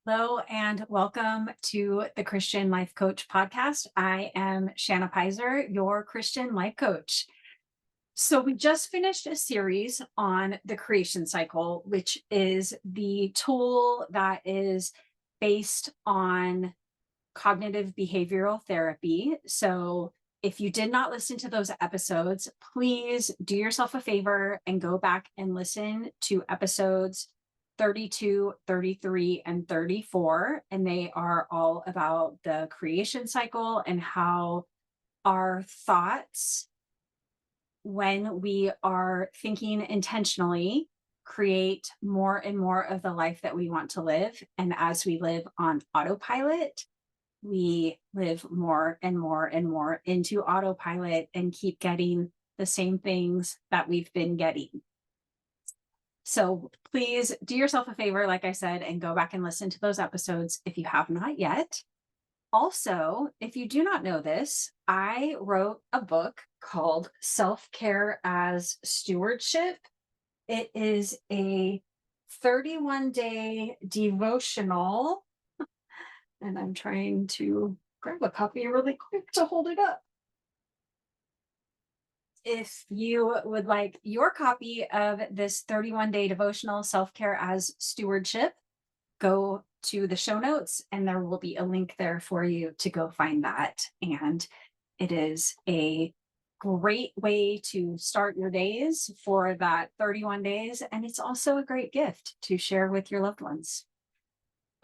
Hello and welcome to the Christian Life Coach podcast. I am Shanna, your Christian life coach. So, we just finished a series on the creation cycle, which is the tool that is based on cognitive behavioral therapy. So, if you did not listen to those episodes, please do yourself a favor and go back and listen to episodes 32, 33, and 34. And they are all about the creation cycle and how our thoughts, when we are thinking intentionally, create more and more of the life that we want to live. And as we live on autopilot, we live more and more and more into autopilot and keep getting the same things that we've been getting. So please do yourself a favor, like I said, and go back and listen to those episodes if you have not yet. Also, if you do not know this, I wrote a book called Self-Care as Stewardship. It is a 31-day devotional, and I'm trying to grab a copy really quick to hold it up. If you would like your copy of this 31-day devotional, Self-Care as Stewardship, go to the show notes and there will be a link there for you to go find that. And it is a great way to start your days for that 31 days. And it's also a great gift to share with your loved ones.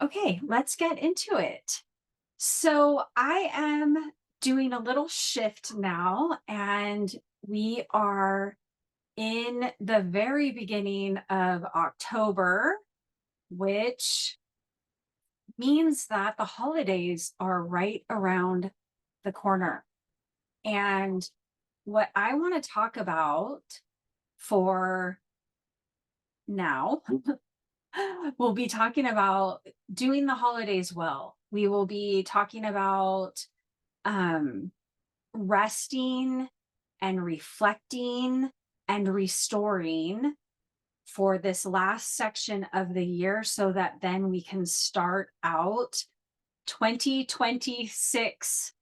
Okay, let's get into it. So I am doing a little shift now, and we are in the very beginning of October, which means that the holidays are right around the corner. And what I want to talk about for now, we'll be talking about doing the holidays well. We will be talking about resting and reflecting and restoring for this last section of the year so that then we can start out 2026.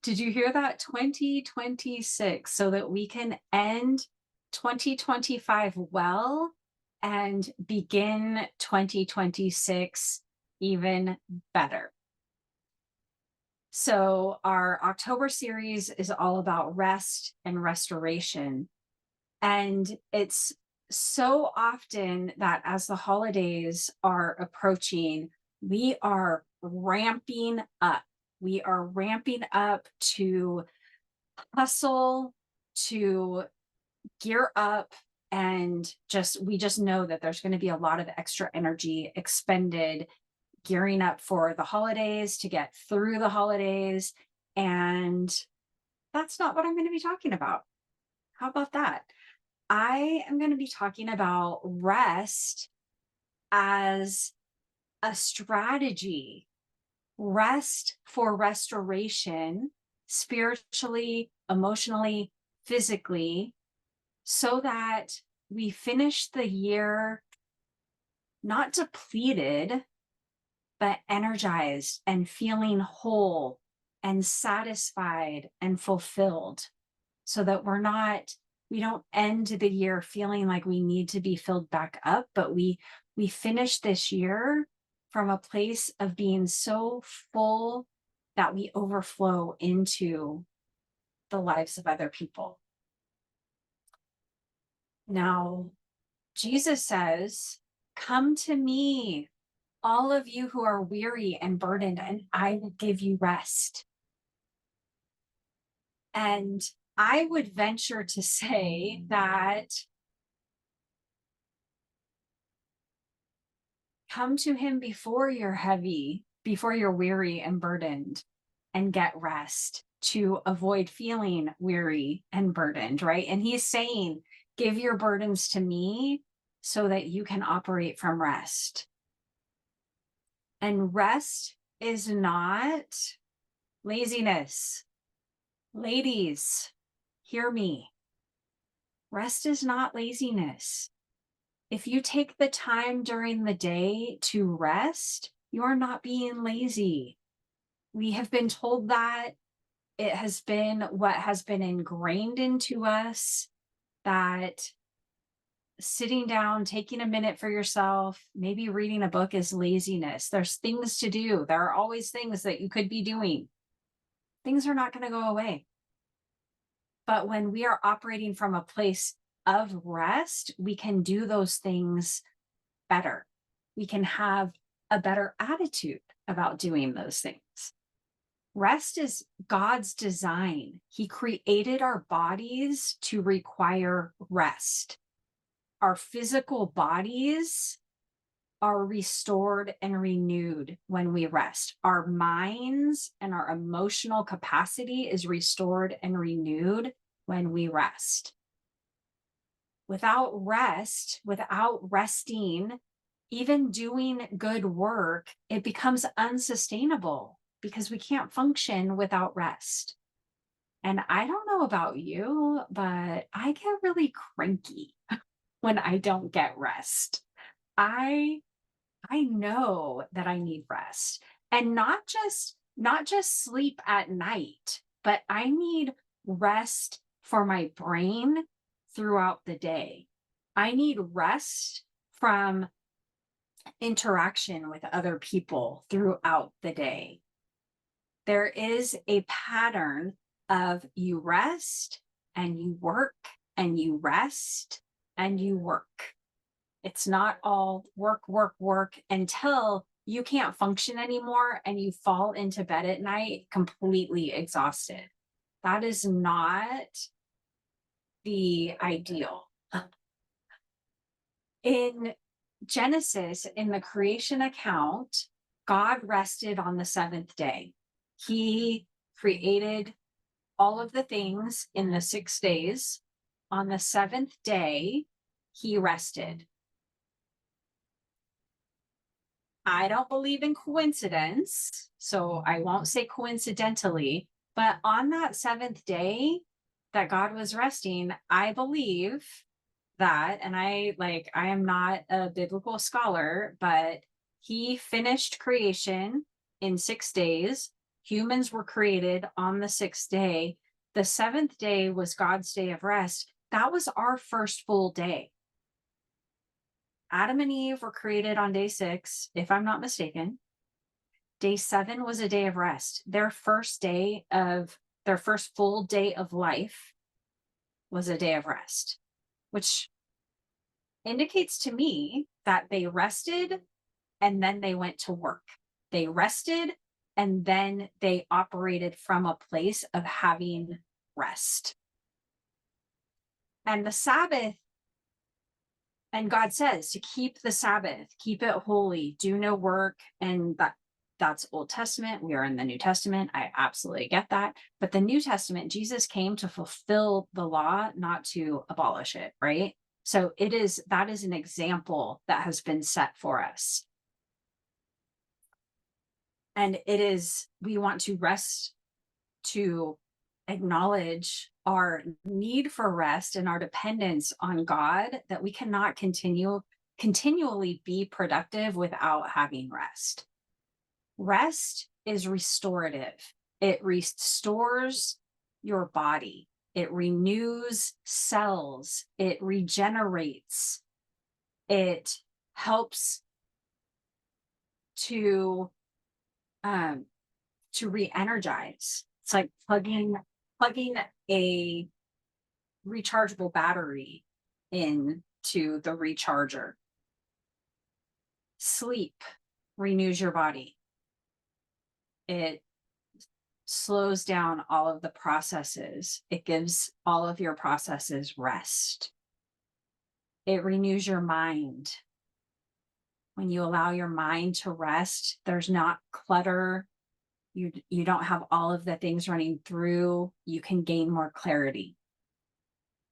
Did you hear that? 2026, so that we can end 2025 well and begin 2026 even better. So our October series is all about rest and restoration. And it's so often that as the holidays are approaching, we are ramping up. We are ramping up to hustle, to gear up, and we just know that there's going to be a lot of extra energy expended gearing up for the holidays, to get through the holidays. And that's not what I'm going to be talking about. How about that? I am going to be talking about rest as a strategy, rest for restoration, spiritually, emotionally, physically, so that we finish the year not depleted, but energized and feeling whole and satisfied and fulfilled, so that we don't end the year feeling like we need to be filled back up, but we finish this year from a place of being so full that we overflow into the lives of other people. Now, Jesus says, "Come to me, all of you who are weary and burdened, and I will give you rest." And I would venture to say that come to him before you're heavy, before you're weary and burdened, and get rest to avoid feeling weary and burdened, right? And he's saying, give your burdens to me so that you can operate from rest. And rest is not laziness. Ladies, hear me. Rest is not laziness. If you take the time during the day to rest, you're not being lazy. We have been told that. It has been what has been ingrained into us, that sitting down, taking a minute for yourself, maybe reading a book is laziness. There's things to do. There are always things that you could be doing. Things are not going to go away. But when we are operating from a place of rest, we can do those things better. We can have a better attitude about doing those things. Rest is God's design. He created our bodies to require rest. Our physical bodies are restored and renewed when we rest. Our minds and our emotional capacity is restored and renewed when we rest. Without rest, without resting, even doing good work, it becomes unsustainable because we can't function without rest. And I don't know about you, but I get really cranky when I don't get rest. I know that I need rest, and not just sleep at night, but I need rest for my brain throughout the day. I need rest from interaction with other people throughout the day. There is a pattern of you rest and you work and you rest and you work. It's not all work, work, work until you can't function anymore and you fall into bed at night completely exhausted. That is not the ideal. In Genesis, in the creation account, God rested on the seventh day. He created all of the things in the 6 days. On the seventh day, he rested. I don't believe in coincidence, so I won't say coincidentally, but on that seventh day that God was resting, I believe that, and I am not a biblical scholar, but he finished creation in 6 days. Humans were created on the 6th day. The seventh day was God's day of rest. That was our first full day. Adam and Eve were created on day 6, if I'm not mistaken. Day 7 was a day of rest. Their first full day of life was a day of rest, which indicates to me that they rested and then they went to work. They rested and then they operated from a place of having rest. And the Sabbath, and God says to keep the Sabbath, keep it holy, do no work. And that's Old Testament. We are in the New Testament. I absolutely get that. But the New Testament, Jesus came to fulfill the law, not to abolish it, right? So that is an example that has been set for us. And we want to rest, to acknowledge our need for rest and our dependence on God, that we cannot continually be productive without having rest. Rest is restorative. It restores your body. It renews cells. It regenerates. It helps to re-energize. It's like plugging a rechargeable battery into the recharger. Sleep renews your body. It slows down all of the processes. It gives all of your processes rest. It renews your mind. When you allow your mind to rest, there's not clutter. You don't have all of the things running through. You can gain more clarity.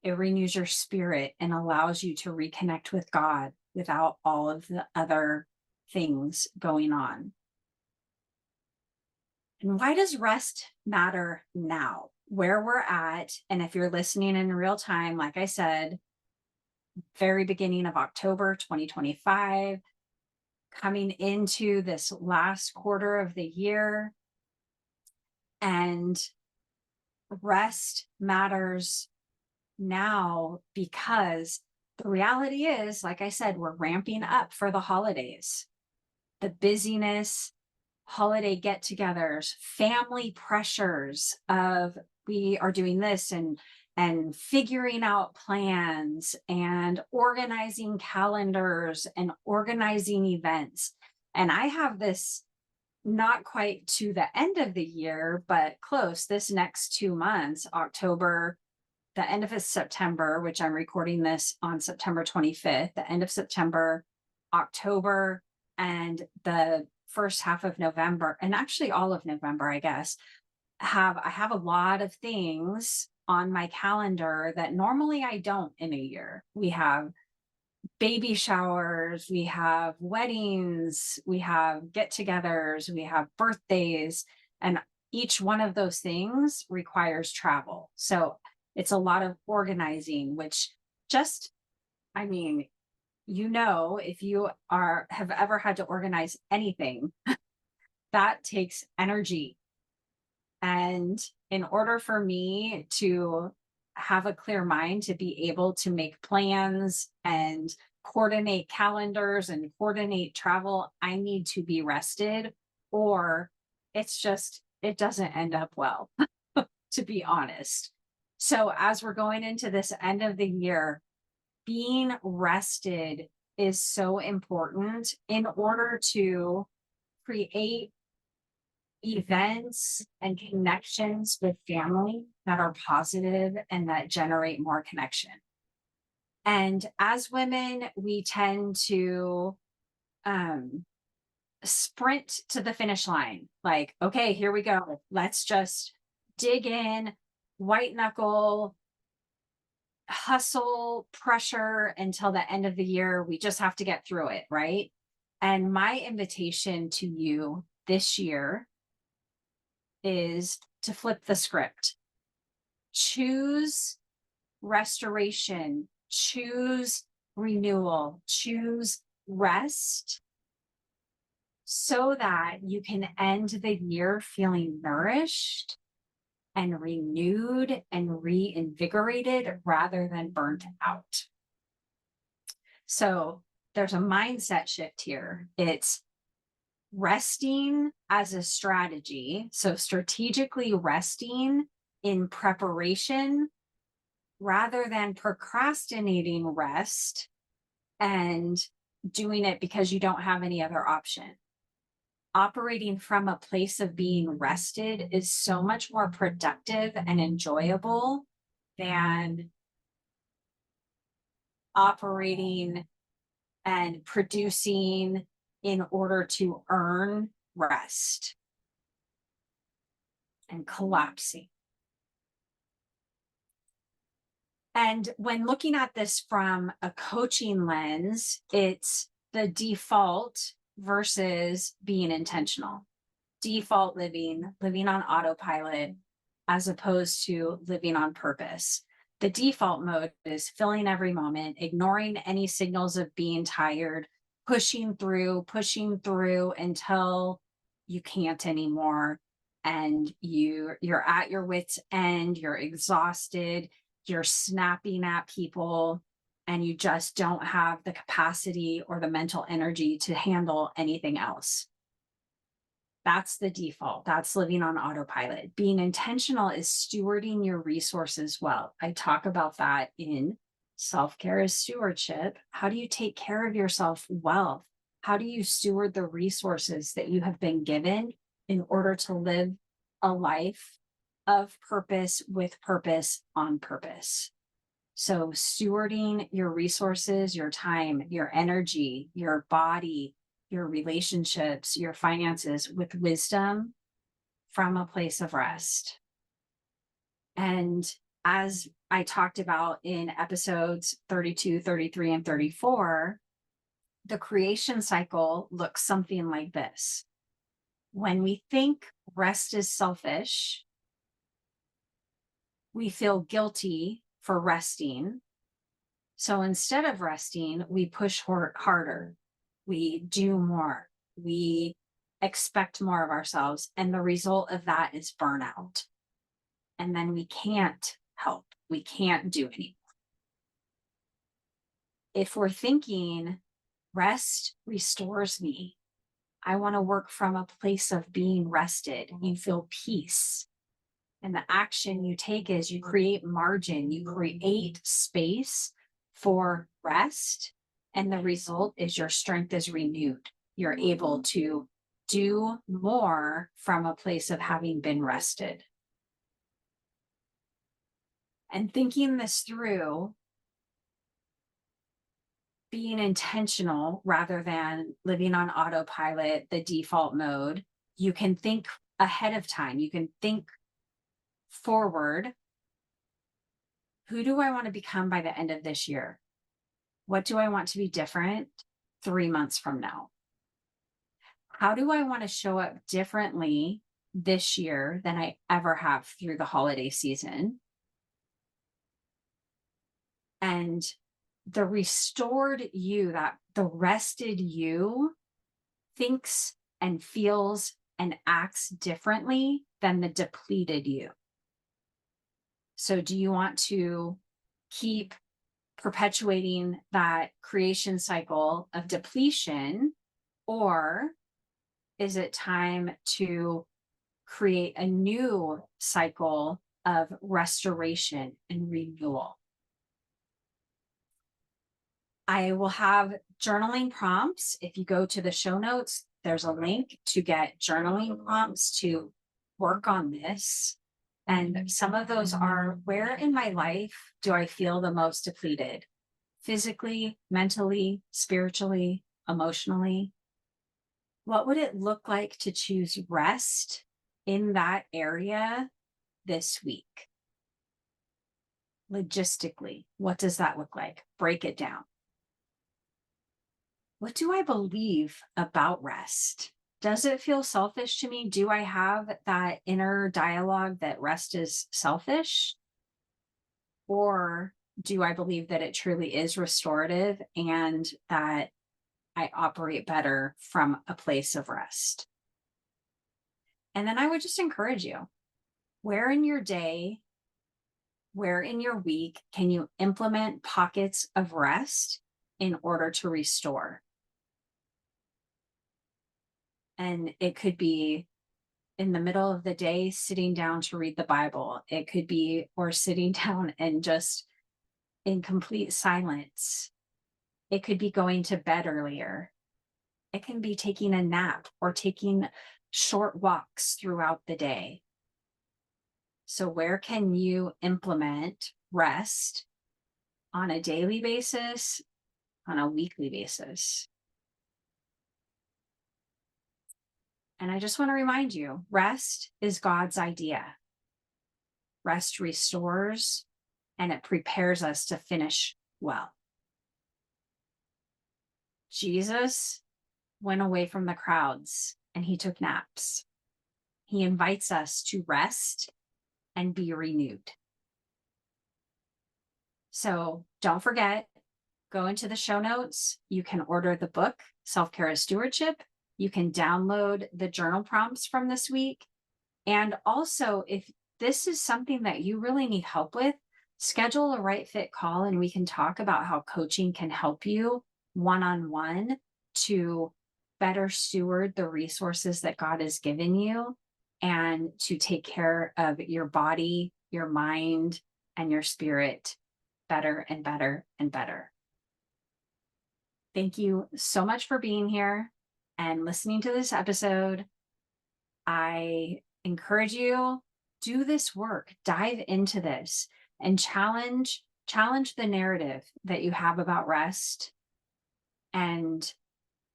It renews your spirit and allows you to reconnect with God without all of the other things going on. And why does rest matter now? Where we're at, and if you're listening in real time, like I said, very beginning of October 2025, coming into this last quarter of the year. And rest matters now because the reality is, like I said, we're ramping up for the holidays. The busyness, holiday get-togethers, family pressures of we are doing this and figuring out plans and organizing calendars and organizing events. And I have this not quite to the end of the year, but close this next 2 months, October, the end of September, which I'm recording this on September 25th, the end of September, October, and the first half of November, and actually all of November, I guess, I have a lot of things on my calendar that normally I don't in a year. We have baby showers, we have weddings, we have get-togethers, we have birthdays, and each one of those things requires travel. So it's a lot of organizing, which just, I mean, if you have ever had to organize anything, that takes energy. And in order for me to have a clear mind to be able to make plans and coordinate calendars and coordinate travel, I need to be rested, or it doesn't end up well, to be honest. So as we're going into this end of the year, being rested is so important in order to create events and connections with family that are positive and that generate more connection. And as women, we tend to sprint to the finish line. Like, okay, here we go. Let's just dig in, white knuckle, hustle, pressure until the end of the year. We just have to get through it, right? And my invitation to you this year is to flip the script. Choose restoration, choose renewal, choose rest, so that you can end the year feeling nourished and renewed and reinvigorated rather than burnt out. So there's a mindset shift here. It's resting as a strategy. So strategically resting in preparation rather than procrastinating rest and doing it because you don't have any other option. Operating from a place of being rested is so much more productive and enjoyable than operating and producing in order to earn rest and collapsing. And when looking at this from a coaching lens, it's the default versus being intentional. Default living on autopilot, as opposed to living on purpose. The default mode is filling every moment, ignoring any signals of being tired, pushing through until you can't anymore. And you're at your wit's end, you're exhausted, you're snapping at people, and you just don't have the capacity or the mental energy to handle anything else. That's the default. That's living on autopilot. Being intentional is stewarding your resources well. I talk about that in Self-Care is Stewardship. How do you take care of yourself well? How do you steward the resources that you have been given in order to live a life of purpose, with purpose, on purpose? So stewarding your resources, your time, your energy, your body, your relationships, your finances with wisdom from a place of rest. And as I talked about in episodes 32, 33, and 34, the creation cycle looks something like this. When we think rest is selfish, we feel guilty for resting. So instead of resting, we push harder, we do more, we expect more of ourselves. And the result of that is burnout. And then we can't help, we can't do anything. If we're thinking rest restores me, I want to work from a place of being rested, you feel peace. And the action you take is you create margin, you create space for rest. And the result is your strength is renewed. You're able to do more from a place of having been rested. And thinking this through, being intentional rather than living on autopilot, the default mode, you can think ahead of time. You can think forward. Who do I want to become by the end of this year? What do I want to be different 3 months from now? How do I want to show up differently this year than I ever have through the holiday season? And the restored you, that the rested you, thinks and feels and acts differently than the depleted you. So do you want to keep perpetuating that creation cycle of depletion, or is it time to create a new cycle of restoration and renewal? I will have journaling prompts. If you go to the show notes, there's a link to get journaling prompts to work on this. And some of those are, where in my life do I feel the most depleted? Physically, mentally, spiritually, emotionally? What would it look like to choose rest in that area this week? Logistically, what does that look like? Break it down. What do I believe about rest? Does it feel selfish to me? Do I have that inner dialogue that rest is selfish? Or do I believe that it truly is restorative and that I operate better from a place of rest? And then I would just encourage you, where in your day, where in your week can you implement pockets of rest in order to restore? And it could be in the middle of the day, sitting down to read the Bible. It could be, or sitting down and just in complete silence. It could be going to bed earlier. It can be taking a nap or taking short walks throughout the day. So where can you implement rest on a daily basis, on a weekly basis? And I just want to remind you, rest is God's idea. Rest restores and it prepares us to finish well. Jesus went away from the crowds and he took naps. He invites us to rest and be renewed. So don't forget, go into the show notes. You can order the book, Self-Care as Stewardship. You can download the journal prompts from this week. And also, if this is something that you really need help with, schedule a right fit call and we can talk about how coaching can help you one-on-one to better steward the resources that God has given you and to take care of your body, your mind, and your spirit better and better and better. Thank you so much for being here and listening to this episode. I encourage you, do this work, dive into this and challenge the narrative that you have about rest and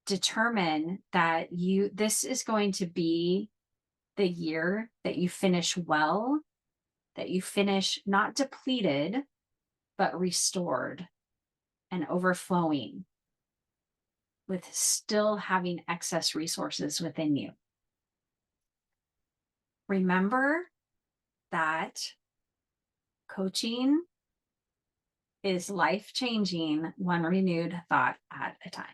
determine that this is going to be the year that you finish well, that you finish not depleted, but restored and overflowing with still having excess resources within you. Remember that coaching is life changing, one renewed thought at a time.